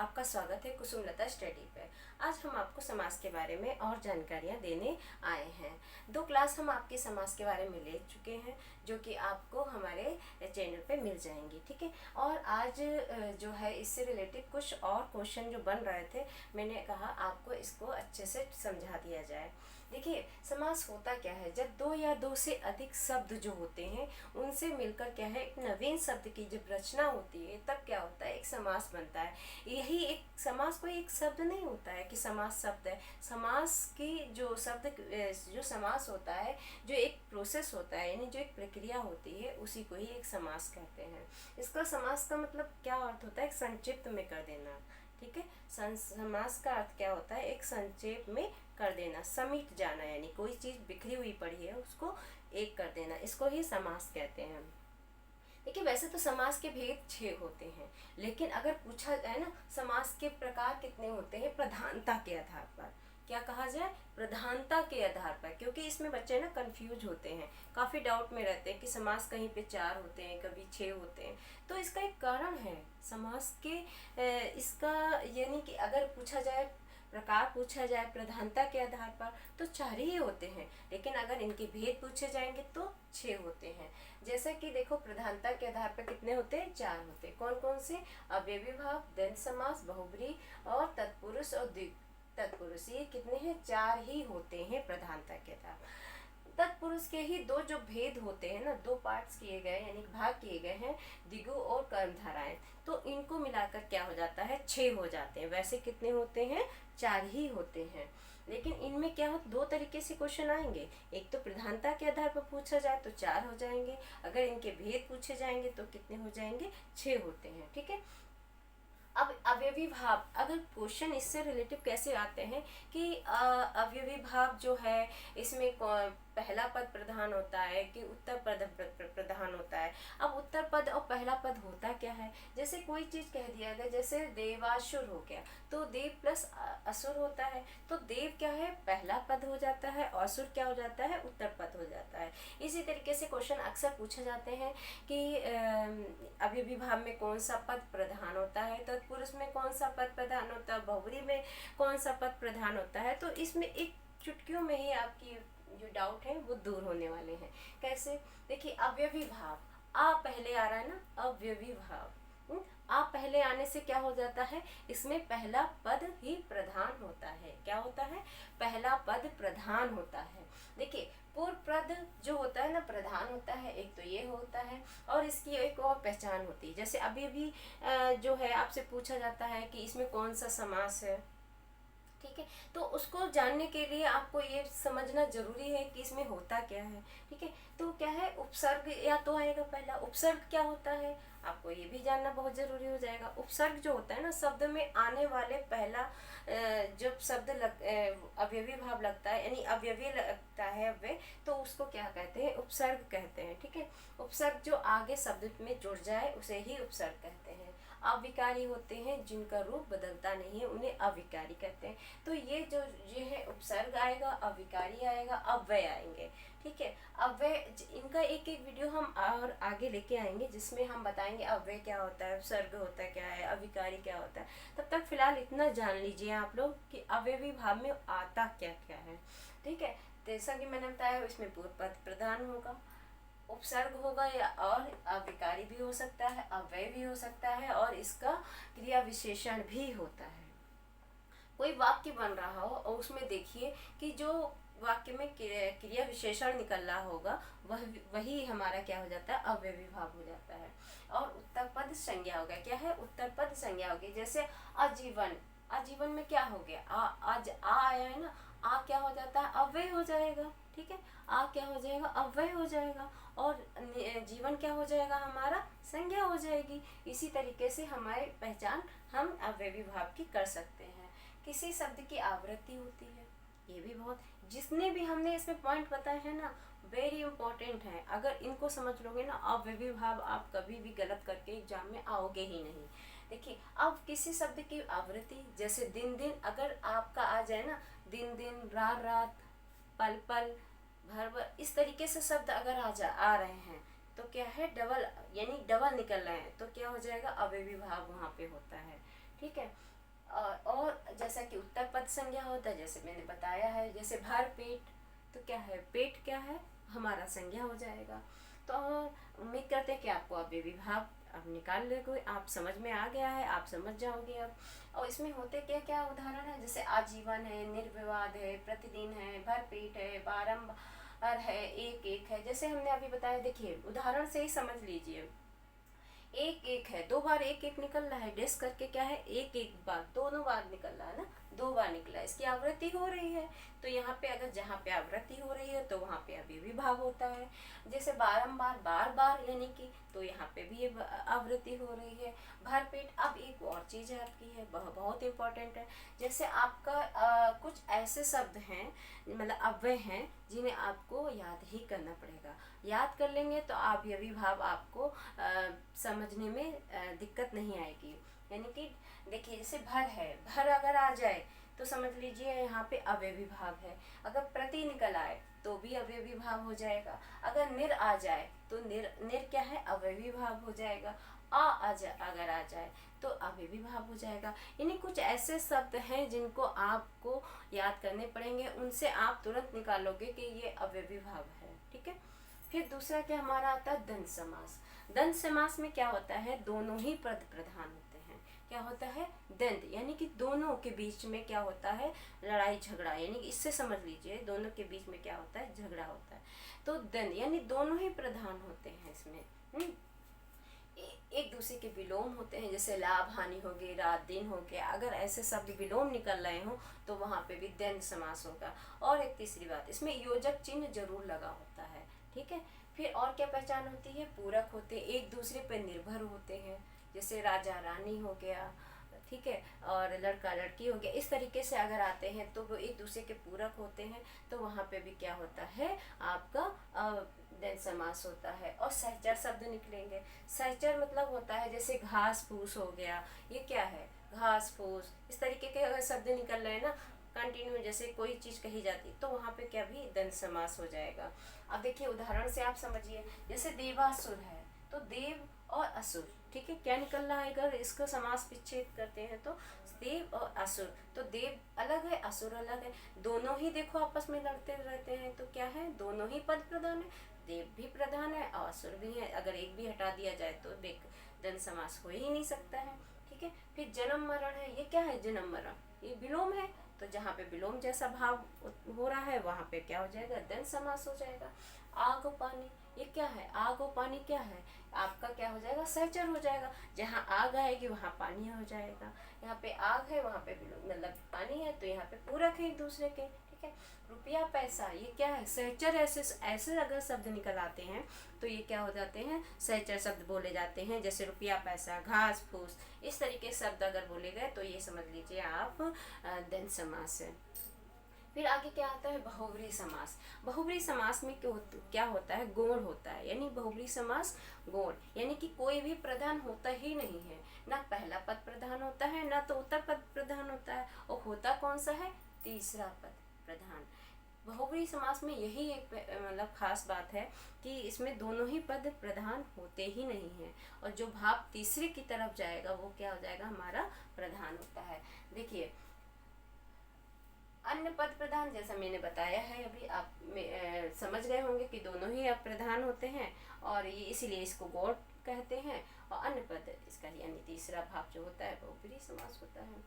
आपका स्वागत है कुसुमलता स्टडी पे। आज हम आपको समास के बारे में और जानकारियाँ देने आए हैं। 2 क्लास हम आपके समास के बारे में ले चुके हैं जो कि आपको हमारे चैनल पे मिल जाएंगी, ठीक है। और आज जो है इससे रिलेटेड कुछ और क्वेश्चन जो बन रहे थे, मैंने कहा आपको इसको अच्छे से समझा दिया जाए। देखिए, समास होता क्या है, जब 2 या 2 से अधिक शब्द जो होते हैं उनसे मिलकर क्या है एक नवीन शब्द की जब रचना होती है तब क्या होता है, एक समास बनता है। यही एक समास कोई एक शब्द नहीं होता है कि समास शब्द है। समास की जो शब्द जो समास होता है, जो एक प्रोसेस होता है, यानी जो एक प्रक्रिया होती है, उसी को ही एक समास कहते हैं। इसका समास का मतलब क्या अर्थ होता है, एक संक्षिप्त में कर देना, ठीक है। समास का अर्थ क्या होता है, एक संक्षेप में कर देना, समीट जाना, यानी कोई चीज बिखरी हुई पड़ी है उसको एक कर देना, इसको ही समास कहते हैं। देखिए, वैसे तो समास के भेद 6 होते हैं, लेकिन अगर पूछा जाए ना समास के प्रकार कितने होते हैं, प्रधानता के आधार पर, क्या कहा जाए, प्रधानता के आधार पर, क्योंकि इसमें बच्चे ना कंफ्यूज होते हैं, काफ़ी डाउट में रहते हैं कि समास कहीं पे 4 होते हैं, कभी 6 होते हैं। तो इसका एक कारण है समास के इसका, यानी कि अगर पूछा जाए प्रकार पूछा जाए प्रधानता के आधार पर तो 4 ही होते हैं, लेकिन अगर इनके भेद पूछे जाएंगे तो 6 होते हैं। जैसे कि देखो, प्रधानता के आधार पर कितने होते हैं, 4 होते हैं। कौन कौन से, अव्ययी भाव, द्वंद्व समास, बहुब्रीहि और तत्पुरुष और तत्पुरुष, ये कितने हैं, 4 ही होते हैं प्रधानता के आधार। तत्पुरुष के ही 2 जो भेद होते हैं ना, 2 पार्ट्स किए गए यानी भाग किए गए हैं, दिगु और कर्मधाराएं, तो इनको मिलाकर क्या हो जाता है, 6 हो जाते हैं। वैसे कितने होते हैं, 4 ही होते हैं, लेकिन इनमें क्या हो, 2 तरीके से क्वेश्चन आएंगे। एक तो प्रधानता के आधार पर पूछा जाए तो 4 हो जाएंगे, अगर इनके भेद पूछे जाएंगे तो कितने हो जाएंगे, 6 होते हैं, ठीक है। अब अवयवी भाव, अगर क्वेश्चन इससे रिलेटिव कैसे आते हैं कि अवयवी भाव जो है इसमें पहला पद प्रधान होता है कि उत्तर पद प्रधान होता है। अब उत्तर पद और पहला पद होता क्या है, जैसे कोई चीज कह दिया गया, जैसे देवासुर हो गया तो देव प्लस असुर होता है, तो देव क्या है, पहला पद हो जाता है, और असुर क्या हो जाता है, उत्तर पद हो जाता है। इसी तरीके से क्वेश्चन अक्सर पूछे जाते हैं कि अवयवी भाव में कौन सा पद प्रधान होता है, तत्पुरुष में कौन सा पद प्रधान होता है, बहुब्रीहि में कौन सा पद प्रधान होता है। तो इसमें एक चुटकियों में ही आपकी जो डाउट है वो दूर होने वाले हैं। कैसे, देखिए, अवयवी भाव, आ पहले आ रहा है ना, अवयवी भाव, आ पहले आने से क्या हो जाता है, इसमें पहला पद ही प्रधान होता है। क्या होता है, पहला पद प्रधान होता है। देखिए, पूर्व पद जो होता है ना प्रधान होता है, एक तो ये होता है, और इसकी एक और पहचान होती है। जैसे अभी भी जो है आपसे पूछा जाता है कि इसमें कौन सा समास है, ठीक है, तो उसको जानने के लिए आपको ये समझना जरूरी है कि इसमें होता क्या है, ठीक है। तो क्या है, उपसर्ग या तो आएगा पहला, उपसर्ग क्या होता है आपको ये भी जानना बहुत जरूरी हो जाएगा। उपसर्ग जो होता है ना, शब्द में आने वाले पहला जब शब्द अवयवी भाव लगता है, यानी अवयवी लगता है अव्यय, तो उसको क्या कहते हैं, उपसर्ग कहते हैं, ठीक है। उपसर्ग जो आगे शब्द में जुड़ जाए उसे ही उपसर्ग कहते हैं। अविकारी होते हैं जिनका रूप बदलता नहीं है, उन्हें अविकारी कहते हैं। तो ये है उपसर्ग आएगा, अविकारी आएगा, अव्यय आएंगे, ठीक है। अव्यय, इनका एक एक वीडियो हम और आगे लेके आएंगे जिसमें हम बताएंगे अव्यय क्या होता है, उपसर्ग होता क्या है, अविकारी क्या होता है। तब तक फिलहाल इतना जान लीजिए आप लोग कि अवयवी भाव में आता क्या क्या है, ठीक है। जैसा कि मैंने बताया, इसमें पूर्व पद प्रधान होगा, उपसर्ग होगा, या और अविकारी भी हो सकता है, अव्यय भी हो सकता है, और इसका क्रिया विशेषण भी होता है। कोई वाक्य बन रहा हो और उसमें देखिए कि जो वाक्य में क्रिया विशेषण निकल रहा होगा वही हमारा क्या हो जाता है, अव्ययी भाव हो जाता है। और उत्तर पद संज्ञा हो गया, क्या है, उत्तर पद संज्ञा हो गई। जैसे आजीवन, आजीवन में क्या हो गया, आज आ आया है ना, आ क्या हो जाता है, अव्यय हो जाएगा, ठीक है। आ क्या हो जाएगा, अव्यय हो जाएगा, और जीवन क्या हो जाएगा, हमारा संज्ञा हो जाएगी। इसी तरीके से हमारी पहचान हम अव्ययी भाव की कर सकते हैं। किसी शब्द की आवृत्ति होती है, ये भी बहुत, जितने भी हमने इसमें पॉइंट बताए हैं ना, वेरी इंपॉर्टेंट है। अगर इनको समझ लोगे ना, अव्ययी भाव आप कभी भी गलत करके एग्जाम में आओगे ही नहीं। देखिए, अब किसी शब्द की आवृत्ति, जैसे दिन दिन, अगर आपका आ जाए ना, दिन दिन, रात रात, पल पल, भर भर, इस तरीके से शब्द अगर आ रहे हैं तो क्या है, डबल, यानी डबल निकल रहे हैं, तो क्या हो जाएगा, अव्ययी भाव वहाँ पे होता है, ठीक है। और जैसा कि उत्तर पद संज्ञा होता है, जैसे मैंने बताया है, जैसे भर पेट, तो क्या है, पेट क्या है, हमारा संज्ञा हो जाएगा। तो उम्मीद करते हैं कि आपको अब ये विभाग अब निकाल ले कोई, आप समझ में आ गया है, आप समझ जाओगे अब। और इसमें होते क्या क्या उदाहरण है, जैसे आजीवन है, निर्विवाद है, प्रतिदिन है, भरपेट है, बारंबार है, एक एक है, जैसे हमने अभी बताया। देखिए उदाहरण से ही समझ लीजिए, एक एक है, दो बार एक एक निकल रहा है, डेस करके क्या है, एक एक बार, दोनों बार निकल रहा है ना, दो बार निकला है, इसकी आवृत्ति हो रही है। तो यहाँ पे अगर जहाँ पे आवृत्ति हो रही है तो वहाँ पे अवयवी भाव होता है। जैसे बारंबार, बार बार, यानी कि तो यहाँ पे भी ये आवृत्ति हो रही है। भरपेट, अब एक और चीज़ है आपकी है, बहुत इंपॉर्टेंट है। जैसे आपका कुछ ऐसे शब्द हैं, मतलब अव्यय हैं, जिन्हें आपको याद ही करना पड़ेगा। याद कर लेंगे तो अवयवी भाव आपको समझने में दिक्कत नहीं आएगी। यानी कि देखिए जैसे भर है, भर अगर आ जाए तो समझ लीजिए यहाँ पे अवयवी भाव है। अगर प्रति निकल आए तो भी अवयवी भाव हो जाएगा। अगर निर आ जाए तो निर क्या है, अवयवी भाव हो जाएगा। अगर आ जाए तो अवयवी भाव हो जाएगा। यानी कुछ ऐसे शब्द हैं जिनको आपको याद करने पड़ेंगे, उनसे आप तुरंत निकालोगे कि ये अवयवी भाव है। ठीक है। फिर दूसरा क्या हमारा आता है, द्वंद्व समास। द्वंद्व समास में क्या होता है, दोनों ही पद प्रधान होते हैं। क्या होता है, द्वंद्व, यानी कि दोनों के बीच में क्या होता है, लड़ाई झगड़ा, यानी कि इससे समझ लीजिए दोनों के बीच में क्या होता है, झगड़ा होता है। तो द्वंद्व यानी दोनों ही प्रधान होते हैं इसमें। एक दूसरे के विलोम होते हैं, जैसे लाभ हानि हो गई, रात दिन हो गया। अगर ऐसे शब्द विलोम निकल रहे हो तो वहाँ पे भी द्वंद्व समास होगा। और एक तीसरी बात, इसमें योजक चिन्ह जरूर लगा होता है। ठीक है। फिर और क्या पहचान होती है, पूरक होते, एक दूसरे पर निर्भर होते हैं, जैसे राजा रानी हो गया, ठीक है, और लड़का लड़की हो गया। इस तरीके से अगर आते हैं तो वो एक दूसरे के पूरक होते हैं, तो वहाँ पे भी क्या होता है, आपका द्वंद्व समास होता है। और सहचर शब्द निकलेंगे। सहचर मतलब होता है जैसे घास फूस हो गया, ये क्या है, घास फूस, इस तरीके के अगर शब्द निकल रहे हैं ना कंटिन्यू, जैसे कोई चीज कही जाती तो वहाँ पे क्या भी द्वंद्व समास हो जाएगा। अब देखिए उदाहरण से आप समझिए, जैसे देवासुर है तो देव और असुर, ठीक है, क्या निकल रहा है, अगर इसको समास विच्छेद करते हैं तो देव और असुर, तो देव अलग है, असुर अलग है, दोनों ही देखो आपस में लड़ते रहते हैं, तो क्या है, दोनों ही पद प्रधान है, देव भी प्रधान है और असुर भी है। अगर एक भी हटा दिया जाए तो द्वंद्व समास हो ही नहीं सकता है। ठीक है। फिर जन्म मरण है, ये क्या है, जन्म मरण, ये विलोम है, तो जहाँ पे विलोम जैसा भाव हो रहा है वहाँ पे क्या हो जाएगा, द्वंद्व समास हो जाएगा। आग और पानी, ये क्या है, आग और पानी क्या है, आपका क्या हो जाएगा, सहचर हो जाएगा। जहाँ आग आएगी वहाँ पानी हो जाएगा। यहाँ पे आग है, वहाँ पे मतलब पानी है, तो यहाँ पे पूरक है एक दूसरे के। ठीक है। रुपया पैसा, ये क्या है, सहचर। ऐसे ऐसे अगर शब्द निकल आते हैं तो ये क्या हो जाते हैं, सहचर शब्द बोले जाते हैं। जैसे रुपया पैसा, घास फूस, इस तरीके शब्द अगर बोले गए तो ये समझ लीजिए आप द्वंद्व समास है। फिर आगे क्या आता है, बहुव्रीहि समास। बहुव्रीहि समास में क्या होता है, गौण होता है, यानी बहुव्रीहि समास गौण, यानी कि कोई भी प्रधान होता ही नहीं है, ना पहला पद प्रधान होता है, ना तो उत्तर पद प्रधान होता है, और होता कौन सा है, तीसरा पद प्रधान। बहुव्रीहि समास में यही एक मतलब खास बात है कि इसमें दोनों ही पद प्रधान होते ही नहीं है, और जो भाव तीसरे की तरफ जाएगा वो क्या हो जाएगा, हमारा प्रधान होता है। देखिए अन्य पद प्रधान, जैसा मैंने बताया है अभी, आप समझ गए होंगे कि दोनों ही अब प्रधान होते हैं, और ये इसीलिए इसको गौण कहते हैं। और अन्य पद, इसका यानी तीसरा भाव जो होता है बहुव्रीहि समास होता है।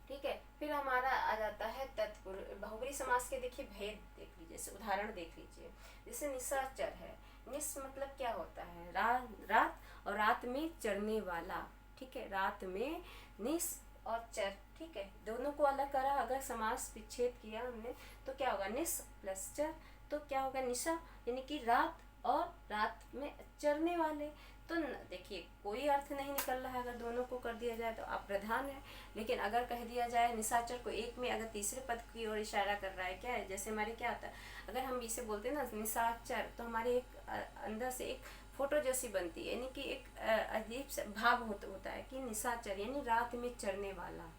ठीक है। फिर हमारा आ जाता है तत्पुरुष। बहुव्रीहि समास के देखिए भेद देख लीजिए, जैसे उदाहरण देख लीजिए, जैसे निशाचर है। निस मतलब क्या होता है, रात, और रात में चढ़ने वाला। ठीक है। रात में निस और चर, ठीक है, दोनों को अलग करा, अगर समास विच्छेद किया हमने तो क्या होगा, निस प्लस चर, तो क्या होगा, निशा, यानी कि रात, और रात में चरने वाले। तो देखिए कोई अर्थ नहीं निकल रहा है, अगर दोनों को कर दिया जाए तो अप्रधान है। लेकिन अगर कह दिया जाए निशाचर को एक में, अगर तीसरे पद की ओर इशारा कर रहा है, क्या है, जैसे हमारे क्या होता है, अगर हम इसे बोलते हैं ना निशाचर, तो हमारे एक अंदर से एक फोटो जैसी बनती है, यानी कि एक अजीब सा भाव होता है कि निशाचर यानी रात में चढ़ने वाला।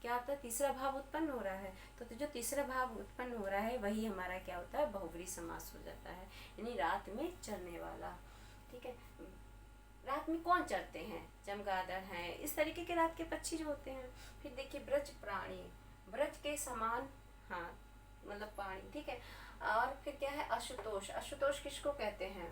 क्या होता है, तीसरा भाव उत्पन्न हो रहा है, तो जो तीसरा भाव उत्पन्न हो रहा है वही हमारा क्या होता है, बहुव्रीहि समास हो जाता है, यानी रात में चढ़ने वाला। ठीक है। रात रात में कौन चरते हैं, चमगादड़ हैं, इस तरीके के रात के पक्षी जो होते हैं। फिर देखिए ब्रज प्राणी, ब्रज के समान, हाँ मतलब पानी, ठीक है। और फिर क्या है आशुतोष, आशुतोष किसको कहते हैं,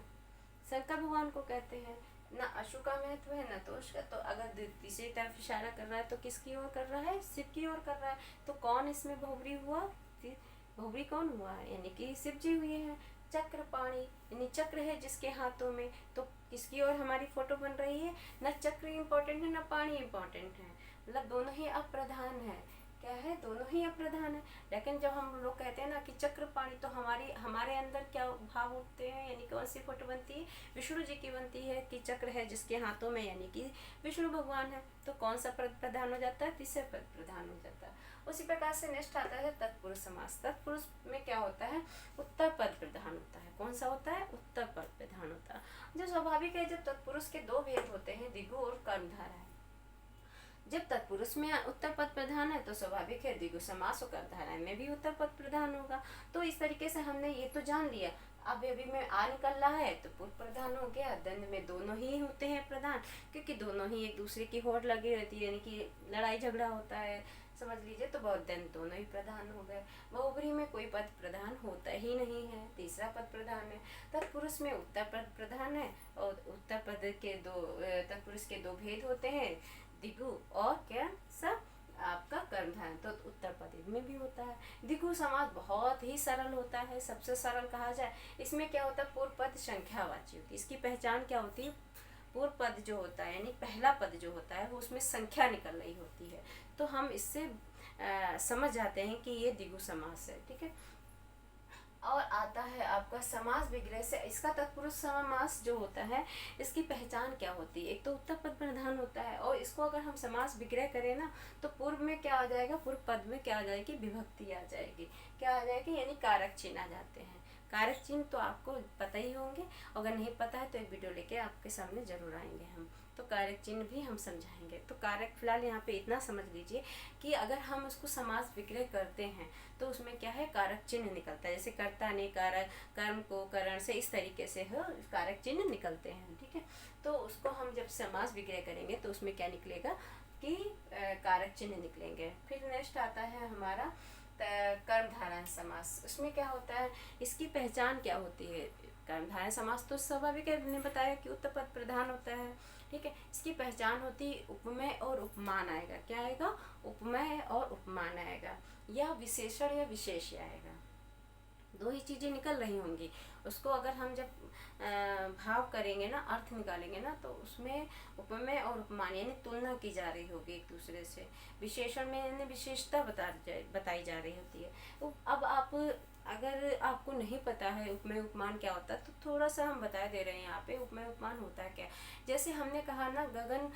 शंकर भगवान को कहते हैं। ना अशु का महत्व है ना तोष का, तो अगर तीसरी तरफ इशारा कर रहा है तो किसकी ओर कर रहा है, शिव की ओर कर रहा है। तो कौन इसमें बहुब्री हुआ, बहुब्री कौन हुआ, यानी कि शिव जी हुए हैं। चक्र पाणी, यानी चक्र है जिसके हाथों में, तो किसकी ओर हमारी फोटो बन रही है, ना चक्र इम्पोर्टेंट है ना पाणी इम्पोर्टेंट है, मतलब दोनों ही अप्रधान है। क्या है, दोनों ही अप्रधान है। लेकिन जब हम लोग कहते हैं ना कि चक्र पाणी, तो हमारे अंदर क्या भाव उठते हैं, यानी कौन सी फोटो बनती है, विष्णु जी की बनती है कि चक्र है जिसके हाथों में, यानी कि विष्णु भगवान है। तो कौन सा पद प्रधान हो जाता है, तीसरा पद प्रधान हो जाता है। उसी प्रकार से नेक्स्ट आता है तत्पुरुष समास। तत्पुरुष में क्या होता है, उत्तर पद प्रधान होता है। कौन सा होता है, उत्तर पद प्रधान होता है। जो स्वाभाविक है, जब तत्पुरुष के दो भेद होते हैं, द्विगु और कर्मधारय है। जब तत्पुरुष में उत्तर पद प्रधान है तो स्वाभाविक है द्विगु समास और कर्मधारय में भी उत्तर पद प्रधान होगा। तो इस तरीके से हमने ये तो जान लिया। अब अभी में आ निकल रहा है तो पूर्व प्रधान हो गया, दंड में दोनों ही होते हैं प्रधान, क्योंकि दोनों ही एक दूसरे की होड़ लगी रहती है, यानी कि लड़ाई झगड़ा होता है, समझ लीजिए। तो बहुत दंड दोनों ही प्रधान हो गए। बहुब्री में कोई पद प्रधान होता ही नहीं है, तीसरा पद प्रधान है। तत्पुरुष में उत्तर पद प्रधान है, और उत्तर पद के तत्पुरुष के दो भेद होते हैं, द्विगु और क्या सब आपका कर्मधारय, तो उत्तर पद में भी होता है। द्विगु समास बहुत ही सरल होता है, सबसे सरल कहा जाए। इसमें क्या होता है, पूर्व पद संख्यावाची होती है। इसकी पहचान क्या होती है, पूर्व पद जो होता है यानी पहला पद जो होता है वो उसमें संख्या निकल रही होती है, तो हम इससे समझ जाते हैं कि ये द्विगु समास है, ठीक है। और आता है आपका समास विग्रह से। इसका तत्पुरुष समास जो होता है, इसकी पहचान क्या होती है, एक तो उत्तर पद प्रधान होता है, और इसको अगर हम समास विग्रह करें ना तो पूर्व में क्या आ जाएगा, पूर्व पद में क्या आ जाएगी, विभक्ति आ जाएगी, क्या आ जाएगी, यानी कारक चिन्ह आ जाते हैं। कारक चिन्ह तो आपको पता ही होंगे, अगर नहीं पता है तो एक वीडियो लेके आपके सामने जरूर आएंगे हम, तो कारक चिन्ह भी हम समझाएंगे। तो कारक फिलहाल यहाँ पे इतना समझ लीजिए कि अगर हम उसको समास विग्रह करते हैं तो उसमें क्या है, कारक चिन्ह निकलता है। जैसे कर्ता ने कारक, कर्म को करण से, इस तरीके से हो कारक चिन्ह निकलते हैं, ठीक है। तो उसको हम जब समास विग्रह करेंगे तो उसमें क्या निकलेगा कि कारक चिन्ह निकलेंगे। फिर नेक्स्ट आता है हमारा कर्मधारय समास। उसमें क्या होता है, इसकी पहचान क्या होती है। कर्मधारय समास तो स्वाभाविक है, मैंने बताया कि उत्तर पद प्रधान होता है, ठीक है। इसकी पहचान होती है उपमेय और उपमान आएगा, क्या आएगा, उपमेय और उपमान आएगा, या विशेषण या विशेष आएगा, दो ही चीजें निकल रही होंगी। उसको अगर हम जब भाव करेंगे ना, अर्थ निकालेंगे ना, तो उसमें उपमेय और उपमान यानी तुलना की जा रही होगी एक दूसरे से। विशेषण में यानी विशेषता बताई जा रही होती है। अब आप अगर आपको नहीं पता है उपमेय उपमान क्या होता है तो थोड़ा सा हम बता दे रहे हैं यहाँ पे उपमेय उपमान होता है क्या। जैसे हमने कहा ना गगन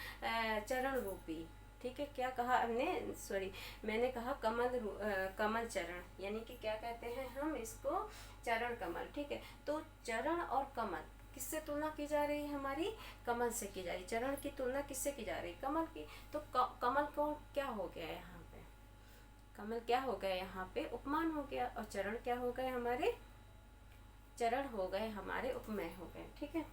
चरण रूपी, ठीक है, क्या कहा हमने, सॉरी मैंने कहा कमल चरण, यानी कि क्या कहते हैं हम इसको, चरण कमल, ठीक है। तो चरण और कमल किससे तुलना की जा रही है, हमारी कमल से की जा रही है। चरण की तुलना किससे की जा रही है, कमल की। तो कमल को क्या हो गया यहाँ पे, कमल क्या हो गया यहाँ पे, उपमान हो गया, और चरण क्या हो गए हमारे, चरण हो गए हमारे उपमेय हो गए, ठीक है।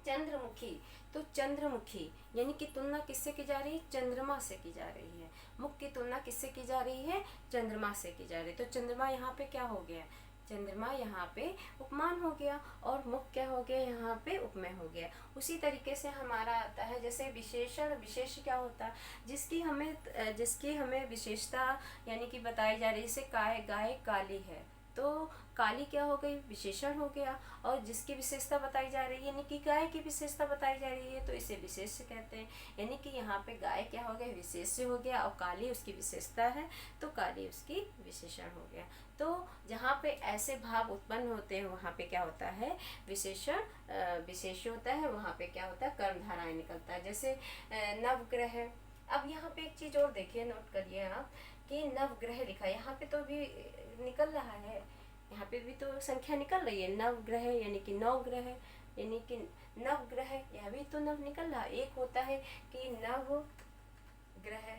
चंद्रमुखी, तो चंद्रमुखी यानी कि तुलना किससे की जा रही है, चंद्रमा से की जा रही है। मुख की तुलना किससे की जा रही है, चंद्रमा से की जा रही है। तो चंद्रमा यहाँ पे क्या हो गया, चंद्रमा यहाँ पे उपमान हो गया, और मुख क्या हो गया यहाँ पे, उपमेय हो गया। उसी तरीके से हमारा आता है जैसे विशेषण, विशेष क्या होता है, जिसकी हमें विशेषता यानी कि बताई जा रही है। जैसे गाय काली है, तो काली क्या हो गई, विशेषण हो गया, और जिसकी विशेषता बताई जा रही है यानी कि गाय की विशेषता बताई जा रही है तो इसे विशेष कहते हैं। यानी कि यहाँ पे गाय क्या हो गया, विशेष हो गया, और काली उसकी विशेषता है तो काली उसकी विशेषण हो गया। तो जहाँ पे ऐसे भाव उत्पन्न होते हैं वहाँ पे क्या होता है, विशेषण विशेष होता है, वहाँ पे क्या होता है, कर्मधारय निकलता है। जैसे नवग्रह। अब यहाँ पे एक चीज और देखिए, नोट करिए आप कि नवग्रह लिखा है यहाँ पे, तो भी निकल रहा है, यहाँ पे भी तो संख्या निकल रही है, नवग्रह यानी कि 9 ग्रह, यानी कि नवग्रह, यह भी तो नव निकल रहा है। एक होता है कि नव ग्रह,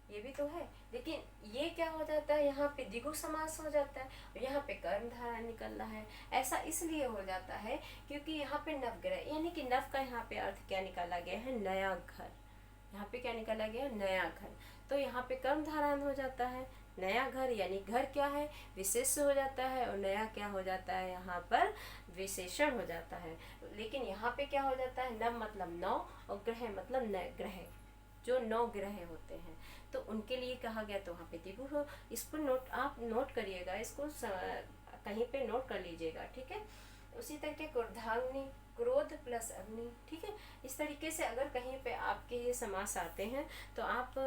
ये भी तो है, लेकिन ये क्या हो जाता है, यहाँ पे द्विगु समास हो जाता है और यहाँ पे कर्मधारय निकल रहा है। ऐसा इसलिए हो जाता है क्योंकि यहाँ पे नवग्रह, यानी कि नव का यहाँ पे अर्थ क्या निकाला गया है, नया घर। यहाँ पे क्या निकाला गया, नया घर। तो यहाँ पे कर्म धारण हो जाता है, नया घर, यानी घर क्या है, विशेष हो जाता है, और नया क्या हो जाता है, यहाँ पर विशेषण हो जाता है। लेकिन यहाँ पे क्या हो जाता है, नव मतलब नौ और ग्रह मतलब नए ग्रह, जो 9 ग्रह होते हैं तो उनके लिए कहा गया, तो वहाँ पे द्विगु हो। इसको आप नोट करिएगा, इसको कहीं पे नोट कर लीजिएगा, ठीक है। उसी तरीके क्रोधाग्नि, क्रोध प्लस अग्नि, ठीक है। इस तरीके से अगर कहीं पे आपके ये समास आते हैं तो आप,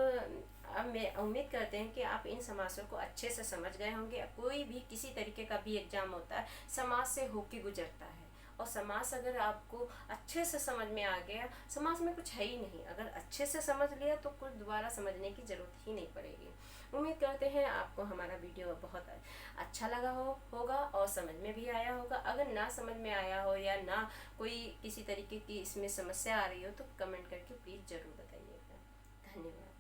अब मैं उम्मीद करते हैं कि आप इन समासों को अच्छे से समझ गए होंगे। कोई भी किसी तरीके का भी एग्जाम होता है, समास से होके गुजरता है, और समास अगर आपको अच्छे से समझ में आ गया, समास में कुछ है ही नहीं, अगर अच्छे से समझ लिया तो कुछ दोबारा समझने की ज़रूरत ही नहीं पड़ेगी। उम्मीद करते हैं आपको हमारा वीडियो बहुत अच्छा लगा होगा और समझ में भी आया होगा। अगर ना समझ में आया हो या ना कोई किसी तरीके की इसमें समस्या आ रही हो तो कमेंट करके प्लीज़ ज़रूर बताइएगा। धन्यवाद।